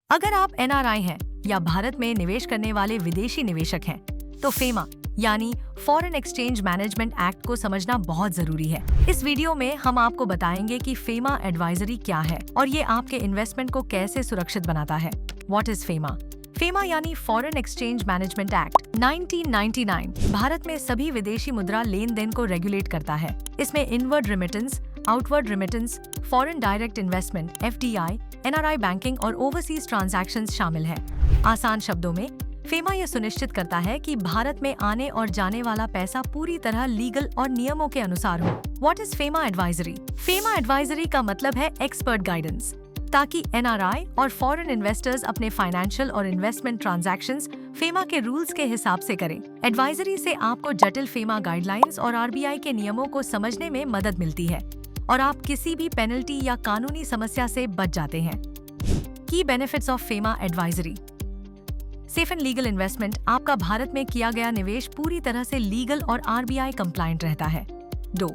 अगर आप एनआरआई हैं या भारत में निवेश करने वाले विदेशी निवेशक हैं, तो फेमा यानी फॉरेन एक्सचेंज मैनेजमेंट एक्ट को समझना बहुत जरूरी है। इस वीडियो में हम आपको बताएंगे कि फेमा एडवाइजरी क्या है और ये आपके इन्वेस्टमेंट को कैसे सुरक्षित बनाता है। What is FEMA? फेमा यानी foreign exchange management act 1999 Bharat में सभी विदेशी मुद्रा लेन देन को रेगुलेट करता है। इसमें inward remittance, outward remittance, foreign direct investment (FDI), NRI banking और ओवरसीज ट्रांजैक्शंस शामिल हैं। आसान शब्दों में, फेमा यह सुनिश्चित करता है कि भारत में आने और जाने वाला पैसा पूरी तरह लीगल और नियमों के अनुसार हो। What is FEMA advisory? FEMA advisory का मतलब है एक्सपर्ट गाइडेंस, ताकि एनआरआई और फॉरेन इन्वेस्टर्स अपने फाइनेंशियल और इन्वेस्टमेंट ट्रांजैक्शंस फेमा के रूल्स के हिसाब से करें। एडवाइजरी से आपको जटिल फेमा गाइडलाइंस और आरबीआई के नियमों को समझने में मदद मिलती है और आप किसी भी पेनल्टी या कानूनी समस्या से बच जाते हैं। Key benefits of FEMA advisory: safe and legal investment. आपका भारत में किया गया निवेश पूरी तरह से लीगल और आरबीआई कंप्लायंट रहता है। 2.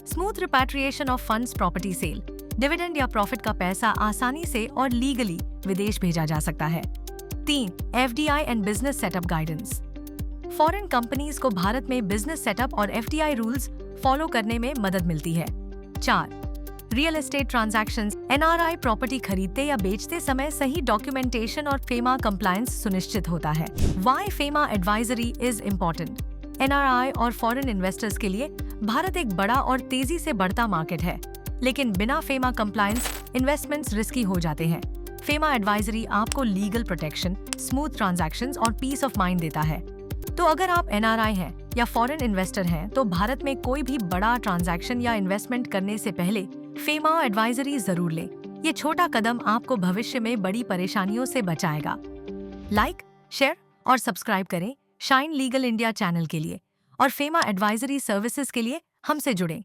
Smooth repatriation of funds, property sale. Dividend या प्रॉफिट का पैसा आसानी से और लीगली विदेश भेजा जा सकता है। 3. FDI and business setup guidance. Foreign companies को भारत में बिजनेस सेटअप और FDI रूल्स फॉलो करने में मदद मिलती है। 4. Real estate transactions. NRI property खरीदते या बेचते समय सही डॉक्यूमेंटेशन और फेमा कंप्लायंस सुनिश्चित होता है। Why FEMA advisory is important? NRI और फॉरेन इन्वेस्टर्स के लिए भारत एक बड़ा और तेजी से बढ़ता मार्केट है, लेकिन बिना फेमा कंप्लायंस इन्वेस्टमेंट्स रिस्की हो जाते हैं। फेमा एडवाइजरी आपको लीगल प्रोटेक्शन, स्मूथ ट्रांजैक्शंस और पीस ऑफ माइंड देता है। तो अगर आप एनआरआई हैं या फॉरेन इन्वेस्टर हैं, तो भारत में कोई भी बड़ा ट्रांजैक्शन या इन्वेस्टमेंट करने से पहले फेमा एडवाइजरी जरूर लें। ये छोटा कदम आपको भविष्य में बड़ी परेशानियों से बचाएगा। लाइक, शेयर और सब्सक्राइब करें शाइन लीगल इंडिया चैनल के लिए और फेमा एडवाइजरी सर्विसेज के लिए हमसे जुड़ें।